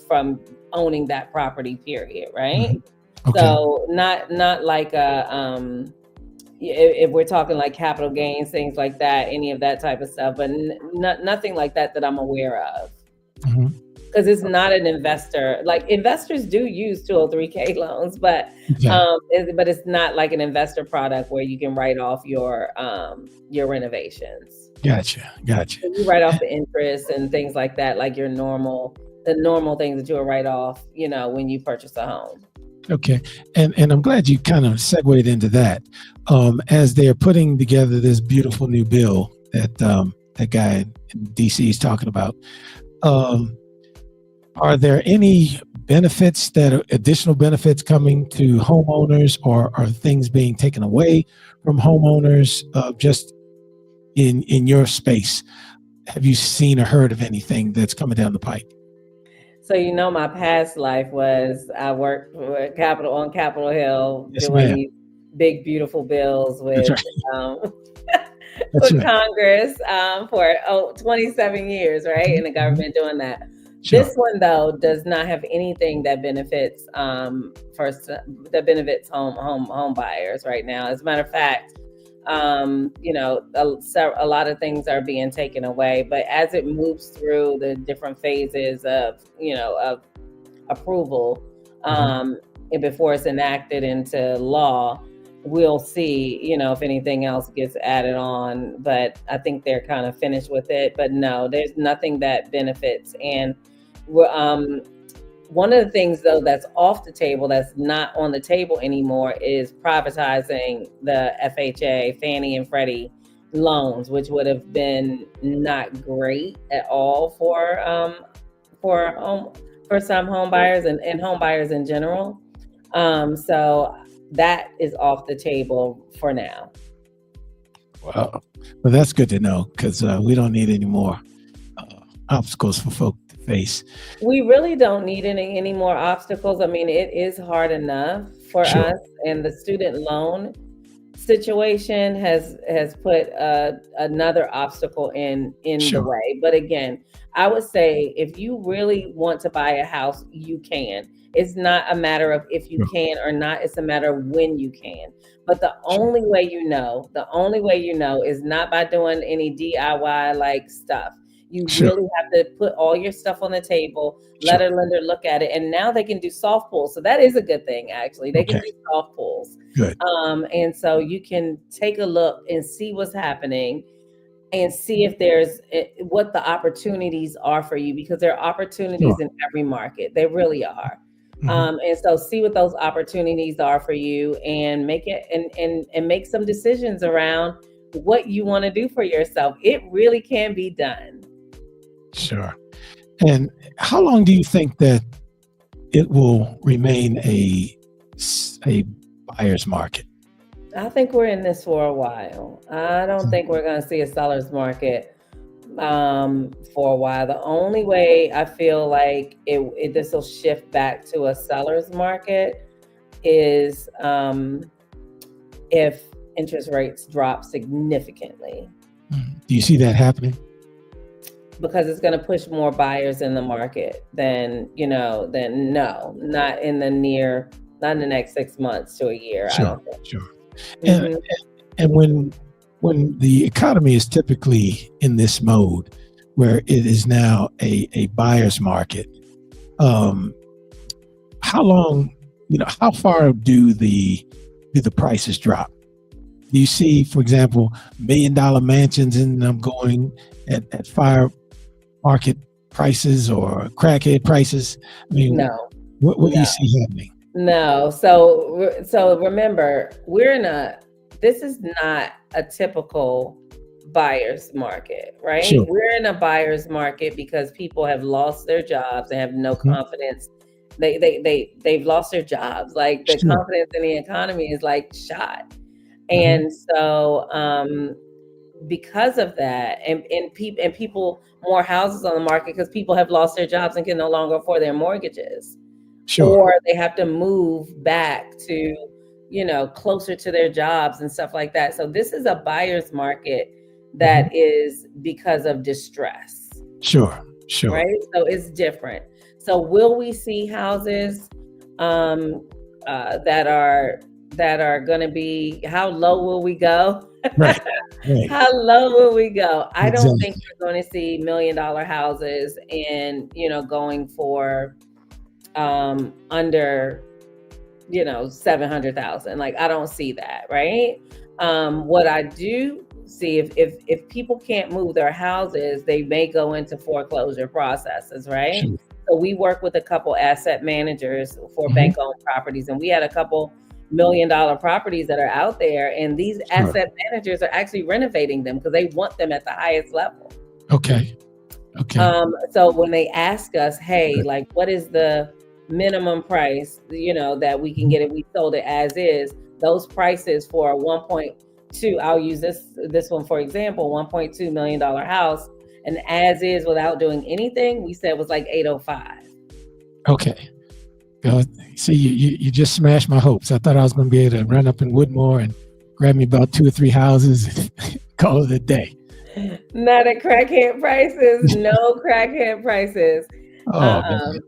[SPEAKER 4] from owning that property, period, right?
[SPEAKER 3] Mhm. Okay.
[SPEAKER 4] So not like if we're talking like capital gains, things like that, any of that type of stuff, but nothing like that I'm aware of.
[SPEAKER 3] Mhm.
[SPEAKER 4] Because it's not an investor. Like investors do use 203k loans, but
[SPEAKER 3] Okay.
[SPEAKER 4] but it's not like an investor product where you can write off your renovations.
[SPEAKER 3] Gotcha.
[SPEAKER 4] So you write off the interest and things like that, like the normal things that you'll write off, when you purchase a home.
[SPEAKER 3] Okay. And I'm glad you kind of segued into that. As they're putting together this beautiful new bill that that guy in DC is talking about, are there any benefits that are additional benefits coming to homeowners, or are things being taken away from homeowners just in your space? Have you seen or heard of anything that's coming down the pike?
[SPEAKER 4] So my past life was I worked with on Capitol Hill
[SPEAKER 3] Yes,
[SPEAKER 4] doing
[SPEAKER 3] ma'am.
[SPEAKER 4] these big beautiful bills with
[SPEAKER 3] That's right.
[SPEAKER 4] um,
[SPEAKER 3] That's
[SPEAKER 4] with
[SPEAKER 3] right.
[SPEAKER 4] Congress for 27 years, right? In the government doing that.
[SPEAKER 3] Sure.
[SPEAKER 4] This one though does not have anything that benefits home buyers right now. As a matter of fact, a lot of things are being taken away, but as it moves through the different phases of approval, and before it's enacted into law, we'll see, if anything else gets added on, but I think they're kind of finished with it. But no, there's nothing that benefits. And one of the things though that's off the table, that's not on the table anymore, is privatizing the FHA, Fannie and Freddie loans, which would have been not great at all for some home buyers and home buyers in general. So that is off the table for now.
[SPEAKER 3] Wow. Well, that's good to know, because we don't need any more obstacles for folk to face.
[SPEAKER 4] We really don't need any more obstacles. I mean, it is hard enough for
[SPEAKER 3] Sure.
[SPEAKER 4] us, and the student loan situation has put another obstacle in
[SPEAKER 3] Sure.
[SPEAKER 4] the way. But again, I would say if you really want to buy a house, you can. It's not a matter of if you can or not, it's a matter of when you can. But the only way you know is not by doing any DIY like stuff. You
[SPEAKER 3] Sure.
[SPEAKER 4] really have to put all your stuff on the table, let a lender look at it, and now they can do soft pulls. So that is a good thing, actually. They can
[SPEAKER 3] Okay.
[SPEAKER 4] do soft pulls.
[SPEAKER 3] Good.
[SPEAKER 4] And so you can take a look and see what's happening and see if there's what the opportunities are for you, because there are opportunities
[SPEAKER 3] Sure.
[SPEAKER 4] in every market. They really are.
[SPEAKER 3] Mhm.
[SPEAKER 4] And so see what those opportunities are for you and make it and make some decisions around what you want to do for yourself. It really can be done.
[SPEAKER 3] Sure. And how long do you think that it will remain a buyer's market?
[SPEAKER 4] I think we're in this for a while. I don't think we're going to see a seller's market for a while. The only way I feel like this will shift back to a seller's market is if interest rates drop significantly,
[SPEAKER 3] Do you see that happening?
[SPEAKER 4] because it's going to push more buyers in the market not in the next 6 months to a year. I
[SPEAKER 3] Sure.
[SPEAKER 4] don't think.
[SPEAKER 3] Sure.
[SPEAKER 4] Mhm.
[SPEAKER 3] And when the economy is typically in this mode where it is now a buyer's market, how long, how far do the prices drop? Do you see, for example, $1 million mansions and I'm going at fire market prices or crackhead prices? I mean,
[SPEAKER 4] No.
[SPEAKER 3] what do you see happening?
[SPEAKER 4] No. So remember, this is not a typical buyer's market, right?
[SPEAKER 3] Sure.
[SPEAKER 4] We're in a buyer's market because people have lost their jobs and have no confidence. They've lost their jobs. Like the
[SPEAKER 3] Sure.
[SPEAKER 4] confidence in the economy is like shot. And so because of that, and people more houses on the market because people have lost their jobs and can no longer afford their mortgages.
[SPEAKER 3] Sure.
[SPEAKER 4] Or they have to move back to, closer to their jobs and stuff like that. So this is a buyer's market that is because of distress.
[SPEAKER 3] Sure.
[SPEAKER 4] Right? So it's different. So will we see houses that are going to be, how low will we go?
[SPEAKER 3] Right.
[SPEAKER 4] How low will we go? I don't think you're going to see $1 million houses and, going for under, 700,000. Like, I don't see that. Right. What I do see, if people can't move their houses, they may go into foreclosure processes. Right. Sure. So we work with a couple asset managers for bank-owned properties, and we had a couple $1 million properties that are out there, and these asset managers are actually renovating them because they want them at the highest level.
[SPEAKER 3] Okay.
[SPEAKER 4] So when they ask us, hey, like, what is the minimum price, that we can get it, we sold it as is, those prices for a 1.2, I'll use this one for example, $1.2 million house, and as is without doing anything, we said was like 805.
[SPEAKER 3] Okay. See, you just smashed my hopes. I thought I was going to be able to run up in Woodmore and grab me about 2 or 3 houses and call it a day.
[SPEAKER 4] Not at crackhead prices. No crackhead prices.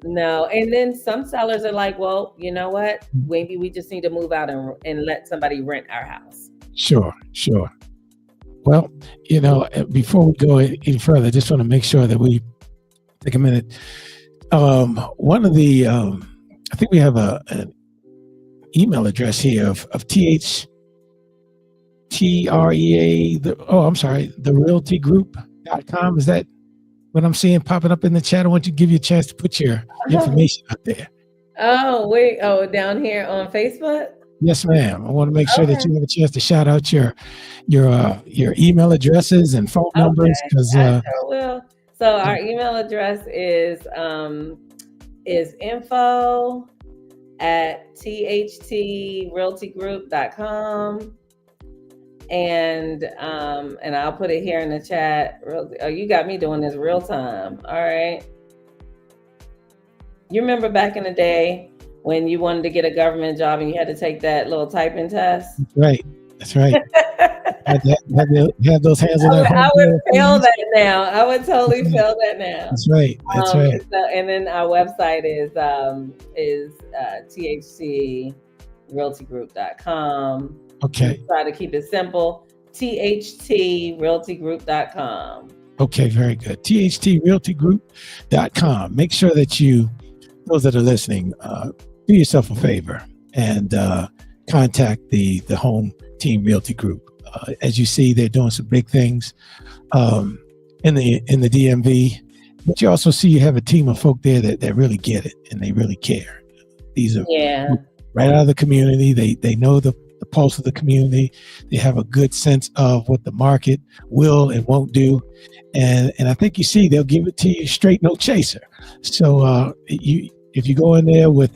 [SPEAKER 4] No. And then some sellers are like, well, you know what? Maybe we just need to move out and let somebody rent our house.
[SPEAKER 3] Sure. Well, before we go any further, I just want to make sure that we take a minute. One of the, I think we have an email address here of THTREA, the realtygroup.com. Is that what I'm seeing popping up in the chat? I want to give you a chance to put your information out there.
[SPEAKER 4] Oh, wait. Oh, down here on Facebook?
[SPEAKER 3] Yes, ma'am. I want to make sure that you have a chance to shout out your email addresses and phone numbers. Because
[SPEAKER 4] I sure will. So our email address is info@thtrealtygroup.com. And I'll put it here in the chat. Oh, you got me doing this real time. All right. You remember back in the day when you wanted to get a government job and you had to take that little typing test?
[SPEAKER 3] That's right. Have those hands on that.
[SPEAKER 4] I would fail that now. I would totally fail that now.
[SPEAKER 3] That's right.
[SPEAKER 4] So, and then our website is thtrealtygroup.com.
[SPEAKER 3] Okay.
[SPEAKER 4] We try to keep it simple. thtrealtygroup.com.
[SPEAKER 3] Okay, very good. thtrealtygroup.com. Make sure that those that are listening, do yourself a favor and contact the Home Team Realty Group. As you see, they're doing some big things in the DMV, but you also see you have a team of folk there that really get it and they really care. These are right out of the community. They know the pulse of the community. They have a good sense of what the market will and won't do. And I think you see they'll give it to you straight, no chaser. So if you go in there with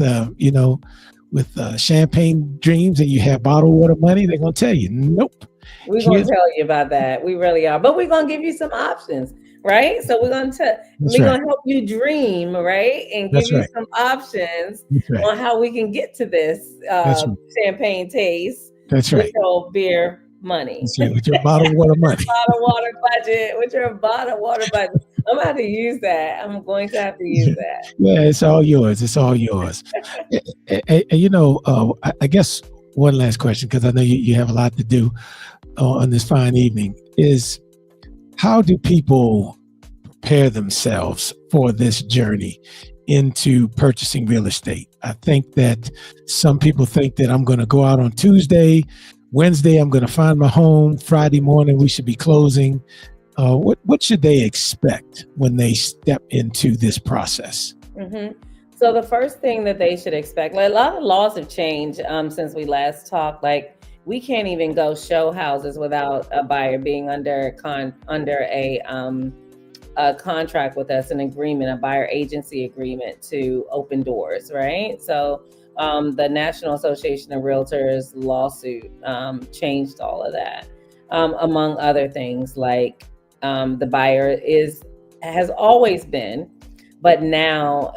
[SPEAKER 3] champagne dreams and you have bottled water money, they're gonna tell you, nope.
[SPEAKER 4] We're gonna tell you about that. We really are. But we're gonna give you some options, right? So we're gonna help you dream, right? And give you some options on how we can get to this champagne taste.
[SPEAKER 3] That's right.
[SPEAKER 4] With your beer money.
[SPEAKER 3] With your bottled water money.
[SPEAKER 4] Bottled water budget. With your bottled water budget. I'm going to have to use that. I'm going to have to use that.
[SPEAKER 3] Yeah, it's all yours. I guess one last question, because I know you have a lot to do on this fine evening, is how do people prepare themselves for this journey into purchasing real estate? I think that some people think that I'm going to go out on Tuesday, Wednesday, I'm going to find my home, Friday morning, we should be closing. What should they expect when they step into this process?
[SPEAKER 4] Mm-hmm. So the first thing that they should expect, like, a lot of laws have changed since we last talked. Like, we can't even go show houses without a buyer being under a a contract with us, an agreement, a buyer agency agreement to open doors, right? So the National Association of Realtors lawsuit changed all of that, among other things, like the buyer has always been, but now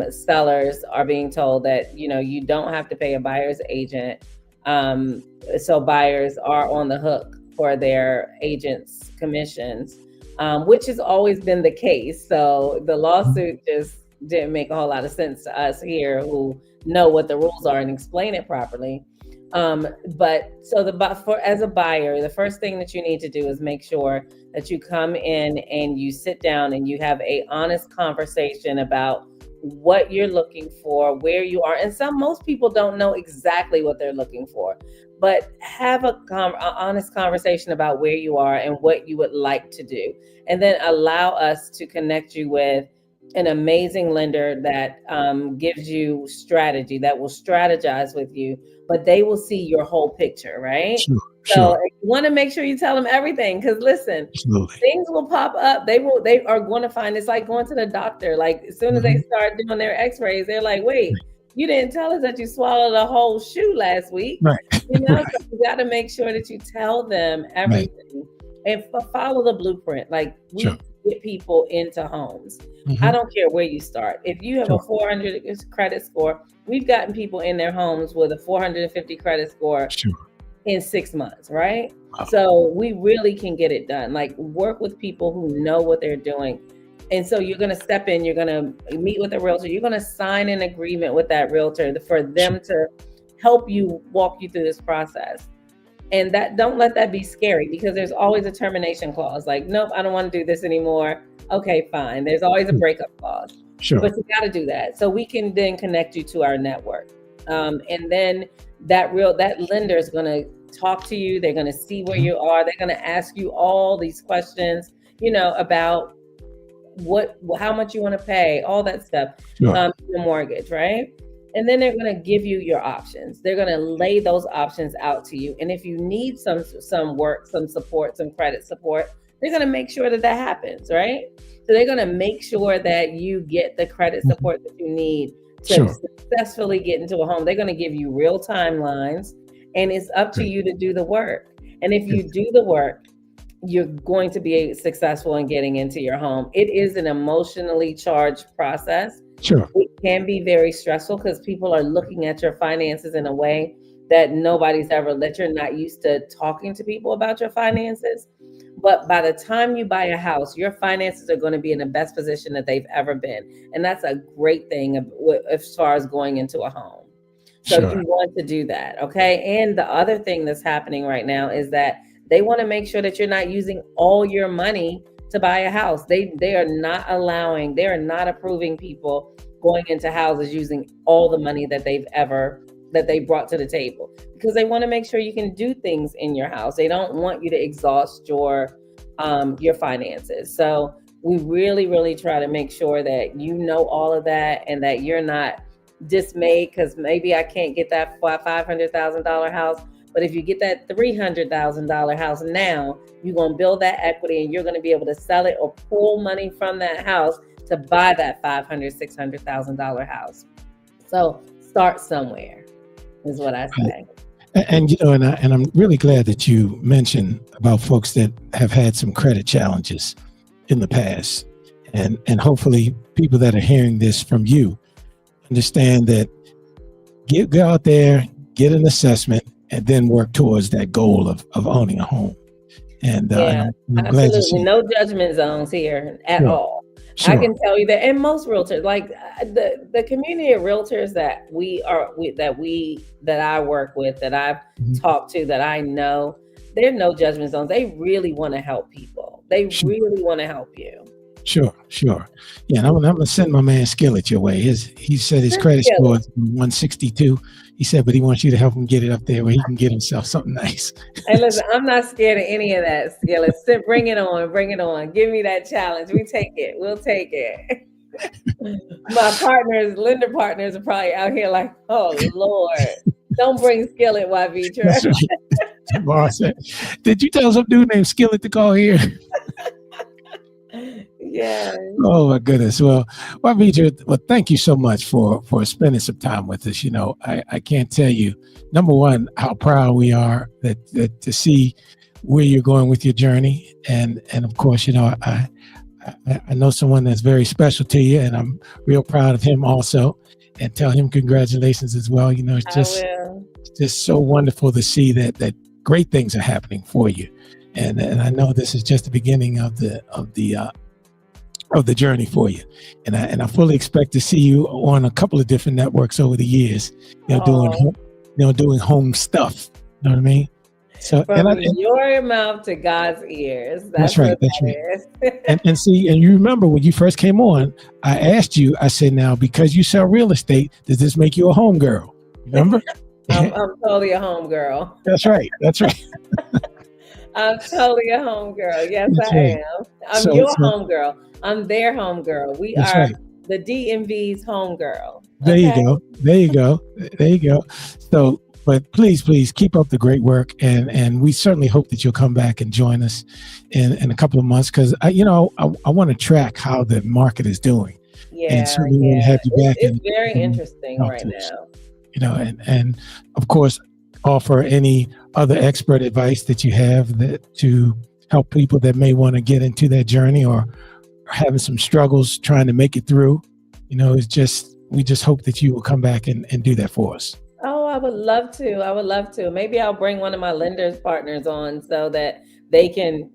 [SPEAKER 4] sellers are being told that, you don't have to pay a buyer's agent. So buyers are on the hook for their agents' commissions, which has always been the case. So the lawsuit just didn't make a whole lot of sense to us here who know what the rules are and explain it properly. But so as a buyer, the first thing that you need to do is make sure that you come in and you sit down and you have a honest conversation about what you're looking for, where you are. And most people don't know exactly what they're looking for, but have a honest conversation about where you are and what you would like to do. And then allow us to connect you with an amazing lender that gives you strategy, that will strategize with you, but they will see your whole picture, right? So you want to make sure you tell them everything, because listen, things will pop up. They are going to find, it's like going to the doctor. Like as soon as they start doing their x-rays, they're like, wait, you didn't tell us that you swallowed a whole shoe last week. Right. So you got to make sure that you tell them everything and follow the blueprint. Like we get people into homes. I don't care where you start. If you have a 400 credit score, we've gotten people in their homes with a 450 credit score in 6 months, right? Wow. So we really can get it done. Like work with people who know what they're doing. And so you're going to step in, you're going to meet with a realtor, you're going to sign an agreement with that realtor for them to help you, walk you through this process. And don't let that be scary, because there's always a termination clause. Like, nope, I don't want to do this anymore. Okay, fine. There's always a breakup clause. But you got to do that. So we can then connect you to our network. And then that lender is going to talk to you. They're going to see where you are. They're going to ask you all these questions, about how much you want to pay, all that stuff, the mortgage, right? And then they're going to give you your options. They're going to lay those options out to you. And if you need some work, some support, some credit support, they're going to make sure that happens, right? So they're going to make sure that you get the credit support that you need to successfully get into a home. They're going to give you real timelines, and it's up to you to do the work. And if you do the work, you're going to be successful in getting into your home. It is an emotionally charged process. It can be very stressful because people are looking at your finances in a way that that you're not used to talking to people about your finances. But by the time you buy a house, your finances are going to be in the best position that they've ever been. And that's a great thing as far as going into a home. So you want to do that, okay? And the other thing that's happening right now is that they want to make sure that you're not using all your money to buy a house. They are not approving people going into houses using all the money that they brought to the table, because they want to make sure you can do things in your house. They don't want you to exhaust your finances. So we really, really try to make sure that you know all of that and that you're not dismayed because maybe I can't get that $500,000 house. But if you get that $300,000 house now, you're going to build that equity and you're going to be able to sell it or pull money from that house to buy that $500,000, $600,000 house. So start somewhere is what I say.
[SPEAKER 3] And I'm really glad that you mentioned about folks that have had some credit challenges in the past. And hopefully people that are hearing this from you understand that go out there, get an assessment, and then work towards that goal of owning a home. And I'm glad to see.
[SPEAKER 4] No judgment zones here at all. I can tell you that, and most realtors, like the community of realtors that I work with, that I've talked to, that I know, there are no judgment zones. They really want to help people. They really want to help you.
[SPEAKER 3] Sure. Yeah, and I'm gonna send my man Skillet your way. He said his credit score is 162. He said, but he wants you to help him get it up there where he can get himself something nice.
[SPEAKER 4] Hey, listen, I'm not scared of any of that, Skillet. Bring it on. Give me that challenge. We'll take it. My lender partners are probably out here like, oh Lord, don't bring Skillet, Wyvetra.
[SPEAKER 3] Right. Did you tell some dude named Skillet to call here?
[SPEAKER 4] Yes.
[SPEAKER 3] Oh my goodness. Well, Wyvetra, well, thank you so much for spending some time with us. You know, I can't tell you, number one, how proud we are that to see where you're going with your journey, and of course, you know, I know someone that's very special to you, and I'm real proud of him also, and tell him congratulations as well. You know, it's just so wonderful to see that great things are happening for you, and I know this is just the beginning of the journey for you, and I fully expect to see you on a couple of different networks over the years. You know, doing home stuff. You know what I mean? So
[SPEAKER 4] from your mouth to God's ears.
[SPEAKER 3] That's right. That's right. and see, and you remember when you first came on, I asked you. I said, "Now, because you sell real estate, does this make you a home girl?" Remember?
[SPEAKER 4] I'm totally a home girl.
[SPEAKER 3] That's right. That's right.
[SPEAKER 4] I'm totally a home girl. Yes,
[SPEAKER 3] That's
[SPEAKER 4] I
[SPEAKER 3] right.
[SPEAKER 4] am. I'm your home girl. I'm their home girl. We
[SPEAKER 3] That's
[SPEAKER 4] are
[SPEAKER 3] right.
[SPEAKER 4] the DMV's home girl.
[SPEAKER 3] There you go. There you go. There you go. So, but please keep up the great work, and we certainly hope that you'll come back and join us in a couple of months, because I want to track how the market is doing.
[SPEAKER 4] Yeah,
[SPEAKER 3] and certainly want to have you back.
[SPEAKER 4] It's very interesting right now.
[SPEAKER 3] You know, and of course, offer any other expert advice that you have to help people that may want to get into that journey or are having some struggles trying to make it through. You know, we just hope that you will come back and do that for us.
[SPEAKER 4] Oh, I would love to. I would love to. Maybe I'll bring one of my lenders partners on so that they can,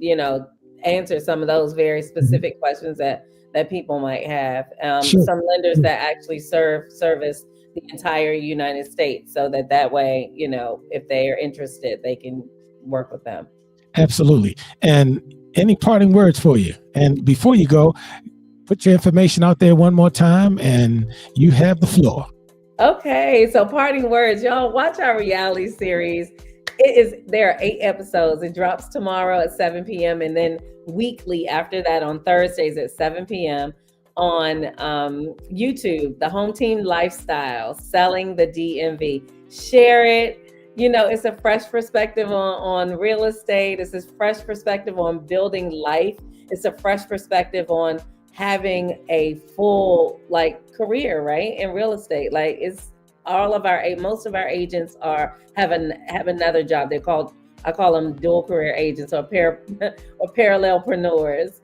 [SPEAKER 4] answer some of those very specific questions that people might have.
[SPEAKER 3] Sure.
[SPEAKER 4] Some lenders that actually service the entire United States, so that way, if they are interested, they can work with them.
[SPEAKER 3] Absolutely. And any parting words for you? And before you go, put your information out there one more time, and you have the floor.
[SPEAKER 4] Okay, so parting words, y'all watch our reality series. There are 8 episodes. It drops tomorrow at 7 p.m. and then weekly after that on Thursdays at 7 p.m. on YouTube, the Home Team Lifestyle, Selling the DMV. Share it. It's a fresh perspective on real estate. It's a fresh perspective on building life. It's a fresh perspective on having a full career, right, in real estate. It's most of our agents have another job. I call them dual career agents or parallelpreneurs.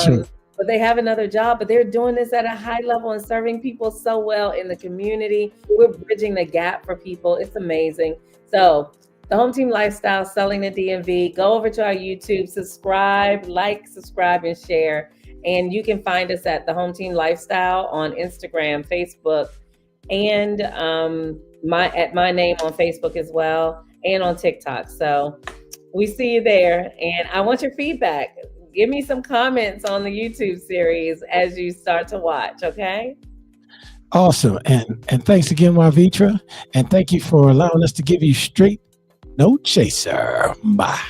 [SPEAKER 3] Sure.
[SPEAKER 4] But they have another job, but they're doing this at a high level and serving people so well in the community. We're bridging the gap for people. It's amazing. So the Home Team Lifestyle, Selling the DMV, go over to our YouTube, subscribe, and share. And you can find us at the Home Team Lifestyle on Instagram, Facebook, and my name on Facebook as well, and on TikTok. So we see you there. And I want your feedback. Give me some comments on the YouTube series as you start to watch, okay?
[SPEAKER 3] Awesome. And thanks again, Wyvetra. And thank you for allowing us to give you straight no chaser. Bye.